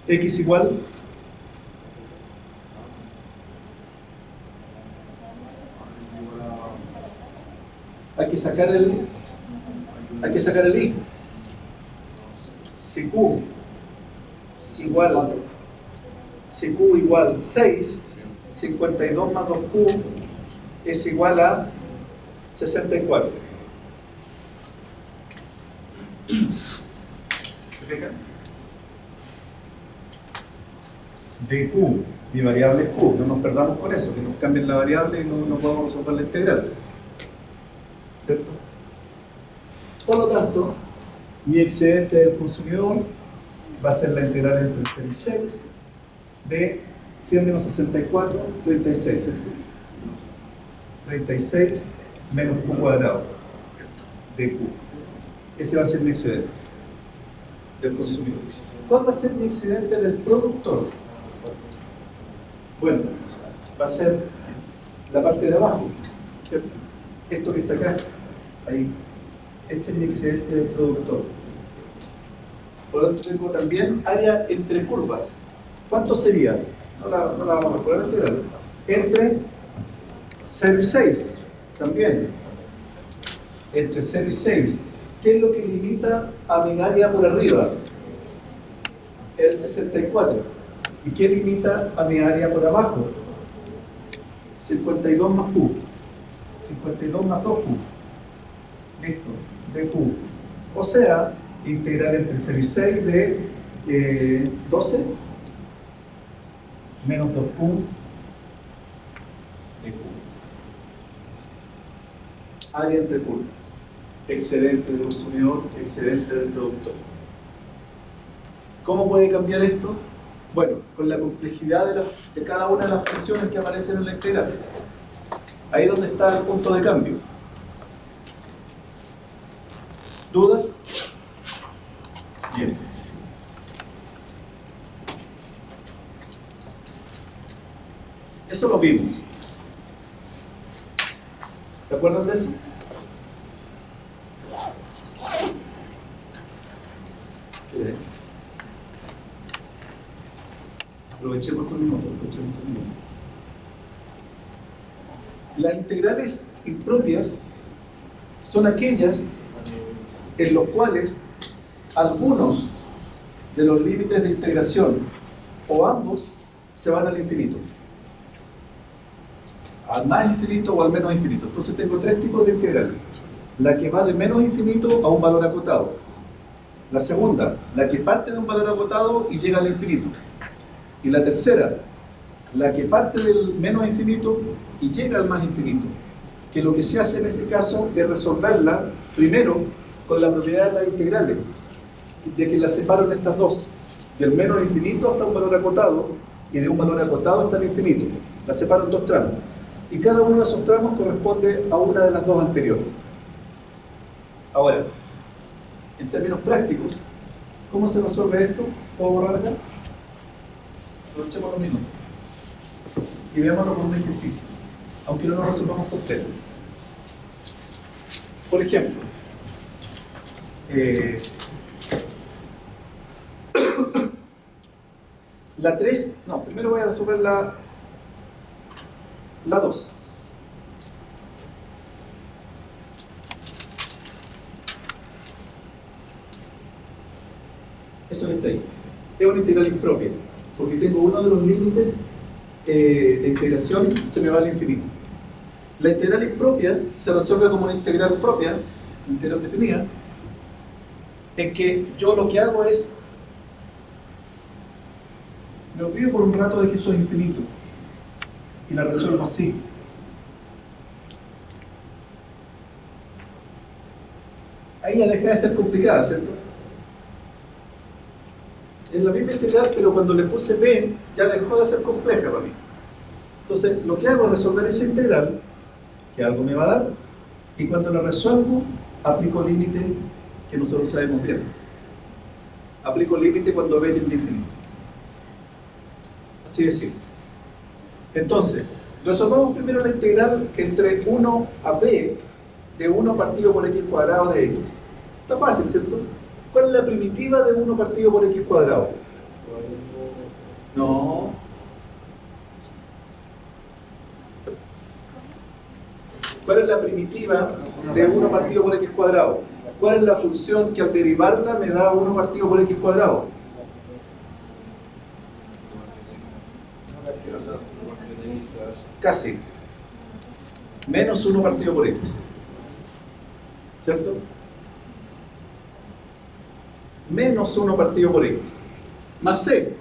X igual hay que sacar el I. Si Q igual 6, 52 más 2Q es igual a 64. ¿Se fijan? De Q, mi variable es Q, no nos perdamos con eso, que nos cambien la variable y no podemos resolver la integral. ¿Cierto? Por lo tanto, mi excedente del consumidor va a ser la integral entre 0 y 6 de 100 menos 64, 36, ¿cierto? 36 menos Q cuadrado de Q. Ese va a ser mi excedente del consumidor. ¿Cuál va a ser mi excedente del productor? Bueno, va a ser la parte de abajo, ¿cierto? Esto que está acá, ahí. Este es mi excedente del productor. Por lo tanto, tengo también área entre curvas. ¿Cuánto sería? No la vamos a poner integral. Entre 0 y 6, también. Entre 0 y 6. ¿Qué es lo que limita a mi área por arriba? El 64. ¿Y qué limita a mi área por abajo? 52 más Q. 52 más 2Q. Listo, de Q. O sea, integral entre 0 y 6 de 12 menos 2Q de Q. Área entre curvas. Excedente del consumidor, excedente del productor. ¿Cómo puede cambiar esto? Bueno, con la complejidad de cada una de las funciones que aparecen en la integral. Ahí es donde está el punto de cambio. ¿Dudas? Bien. Eso lo vimos. ¿Se acuerdan de eso? ¿Qué? Aprovechemos estos minutos, Las integrales impropias son aquellas en los cuales algunos de los límites de integración o ambos se van al infinito. Al más infinito o al menos infinito. Entonces tengo tres tipos de integrales. La que va de menos infinito a un valor acotado. La segunda, la que parte de un valor acotado y llega al infinito. Y la tercera, la que parte del menos infinito y llega al más infinito. Que lo que se hace en ese caso es resolverla primero con la propiedad de las integrales, de que las separo en estas dos, del menos infinito hasta un valor acotado y de un valor acotado hasta el infinito. Las separo en dos tramos. Y cada uno de esos tramos corresponde a una de las dos anteriores. Ahora, en términos prácticos, ¿cómo se resuelve esto? ¿Puedo borrar acá? Aprovechemos los minutos. Y veámoslo con un ejercicio, aunque no lo resolvamos completo. Por ejemplo, la 3, no, primero voy a resolver la 2. Eso que está ahí. Es una integral impropia, porque tengo uno de los límites de integración, se me va al infinito. La integral impropia se resuelve como una integral propia, una integral definida, en que yo lo que hago es, me olvido por un rato de que eso es infinito, y la resuelvo así. Ahí ya deja de ser complicada, ¿cierto? Es la misma integral, pero cuando le puse b, ya dejó de ser compleja para mí. Entonces, lo que hago es resolver esa integral, que algo me va a dar, y cuando la resuelvo, aplico límite que nosotros sabemos bien. Aplico límite cuando b tiende a infinito. Así de simple. Entonces, resolvamos primero la integral entre 1 a b de 1 partido por x cuadrado de x. Está fácil, ¿cierto? ¿Cuál es la primitiva de 1 partido por x cuadrado? No. ¿Cuál es la primitiva de 1 partido por x cuadrado? ¿Cuál es la función que al derivarla me da 1 partido por x cuadrado? Casi. Menos 1 partido por x. ¿Cierto? Menos 1 partido por x. Más c.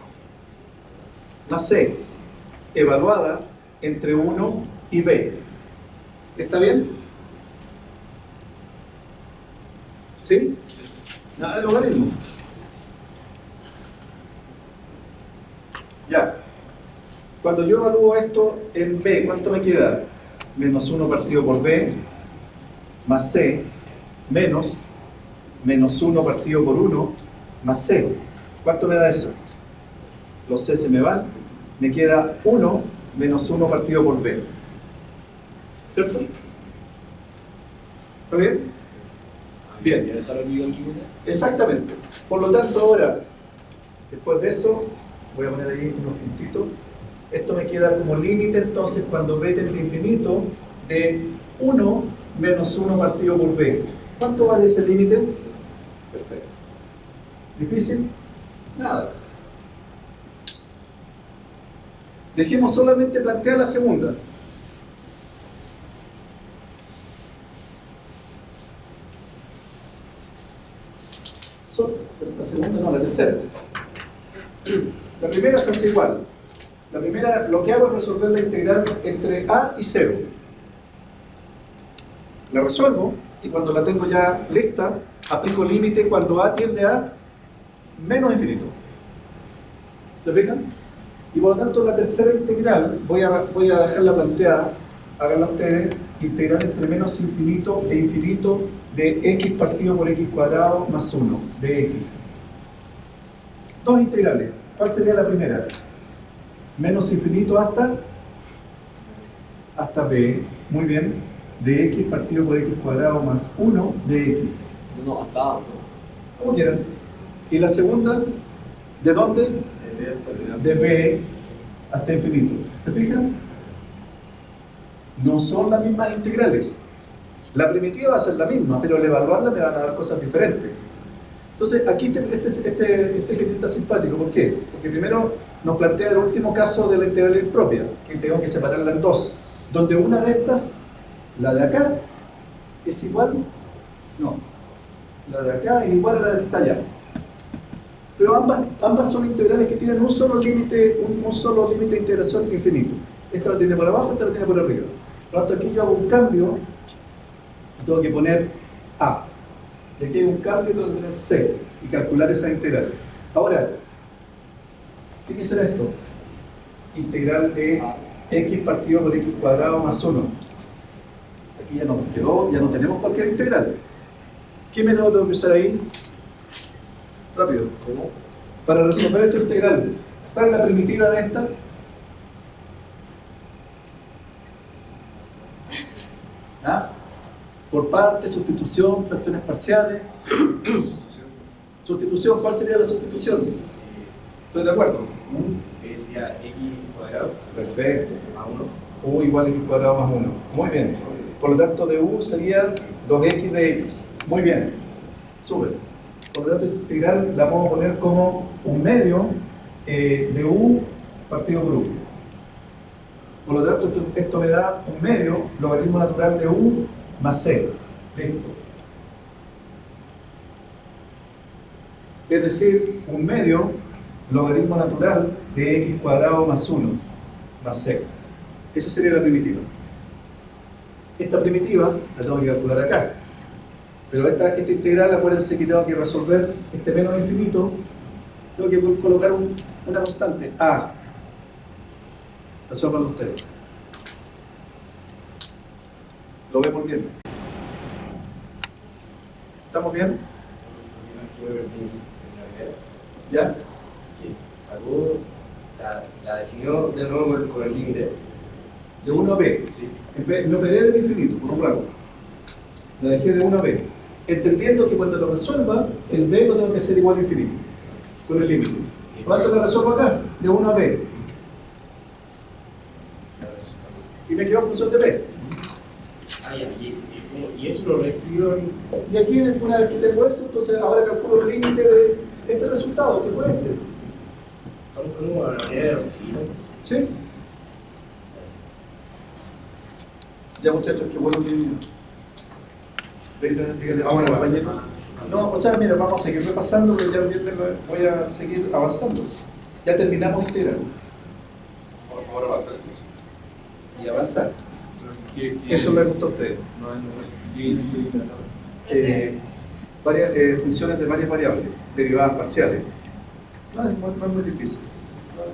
Más c. Evaluada entre 1 y b. ¿Está bien? ¿Sí? Nada de logaritmo. Ya. Cuando yo evalúo esto en b, ¿cuánto me queda? Menos 1 partido por b, más c, menos 1 partido por 1, más c. ¿Cuánto me da eso? Los c se me van, me queda 1 menos 1 partido por b. ¿Cierto? ¿Está bien? Bien. Exactamente. Por lo tanto, ahora, después de eso, voy a poner ahí unos puntitos. Esto me queda como límite, entonces, cuando b tiende a infinito, de 1 menos 1 partido por b. ¿Cuánto vale ese límite? Perfecto. ¿Difícil? Nada. Dejemos solamente plantear la segunda. La segunda no, la tercera. La primera se hace igual. La primera, lo que hago es resolver la integral entre a y 0. La resuelvo y cuando la tengo ya lista, aplico límite cuando a tiende a menos infinito. ¿Se fijan? Y por lo tanto la tercera integral, voy a dejarla planteada, háganla ustedes, integral entre menos infinito e infinito de x partido por x cuadrado más 1 de x. Dos integrales. ¿Cuál sería la primera? Menos infinito hasta b, muy bien, de x partido por x cuadrado más 1 de x. No, hasta A, ¿no? Como quieran. Y la segunda, ¿de dónde? De b hasta infinito. ¿Se fijan? No son las mismas integrales. La primitiva va a ser la misma, pero al evaluarla me van a dar cosas diferentes. Entonces, aquí este ejercicio está simpático. ¿Por qué? Porque primero nos plantea el último caso de la integral impropia, que tengo que separarla en dos, donde una de estas, la de acá, es igual, no, la de acá es igual a la de esta allá. Pero ambas son integrales que tienen un solo límite de integración infinito. Esta la tiene por abajo, esta la tiene por arriba. Por lo tanto, aquí yo hago un cambio, tengo que poner A. Y aquí hay un cambio, tengo que poner C y calcular esas integrales. Ahora, ¿qué quiere ser esto? Integral de x partido por x cuadrado más 1. Aquí ya nos quedó, ya no tenemos cualquier integral. ¿Qué método tengo que usar ahí? Rápido. ¿Cómo? Para resolver esta integral, ¿cuál es la primitiva de esta? ¿Ah? Por partes, sustitución, fracciones parciales. Sustitución, ¿cuál sería la sustitución? ¿Estoy de acuerdo? Sería x cuadrado Perfecto. más 1. U igual a x cuadrado más 1. Muy bien. Por lo tanto, de u sería 2x de x. Muy bien. Sube. Por lo tanto, esta integral la podemos poner como un medio de u partido por u. Por lo tanto, esto me da un medio logaritmo natural de u más c. Listo. Es decir, un medio logaritmo natural de x cuadrado más 1 más c. Esa sería la primitiva. Esta primitiva la tengo que calcular acá. Pero esta integral, acuérdense que tengo que resolver este menos infinito. Tengo que colocar una constante, a. Resuelvan ustedes. ¿Lo vemos bien? ¿Estamos bien? ¿Ya? Sacó, la definió de nuevo con el límite. De 1 a b. Sí. Me operé del infinito, por un lado. La dejé de 1 a b. Entendiendo que cuando lo resuelva, el b no tengo que ser igual a infinito. Con el límite. ¿Cuánto lo resuelvo acá? De 1 a b. Y me quedó función de b. Ah, ya, y eso lo reescribió en. Y aquí, una vez que tengo eso, entonces ahora calculo el límite de este resultado, que fue este. Estamos buscando una manera de reescribirlo. ¿Sí? Ya, muchachos, qué bueno que... Ahora, compañero. No, o sea, mira, vamos a seguir repasando, pero ya el viernes voy a seguir avanzando. Ya terminamos integral. Ahora va a ser eso. Y avanzar. ¿Qué- Eso me gusta a ustedes. No es Varias funciones de varias variables, derivadas parciales. No es muy difícil. No es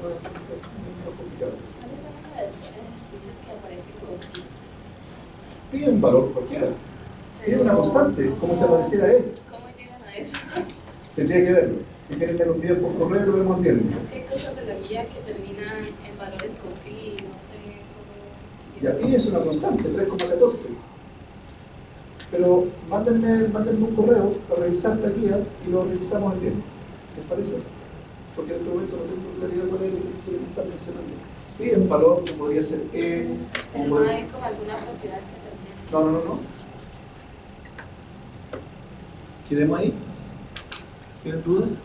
complicado. ¿Cuáles son los ejercicios que aparecen con pi? Pide un valor cualquiera. Pide una constante, como si apareciera ahí. ¿Cómo llegan a eso? Tendría que verlo. Si quieren me lo envíen por correo, lo vemos bien. ¿Qué cosas de la guía que terminan en valores con pi? No sé cómo. Y aquí es una constante, 3,14. Pero mándenme un correo para revisar la guía y lo revisamos al tiempo. ¿Les parece? Porque en este momento no tengo claridad cuál es el ejercicio que me están mencionando. Sí, es un valor que podría ser E. Pero no hay como alguna propiedad que termine. No. ¿Quedemos ahí? ¿Tienen dudas?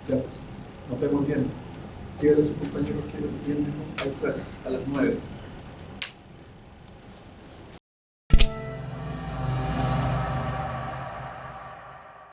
Ya pues, nos vemos bien. Díganle a sus compañeros que lo entienden a las 9.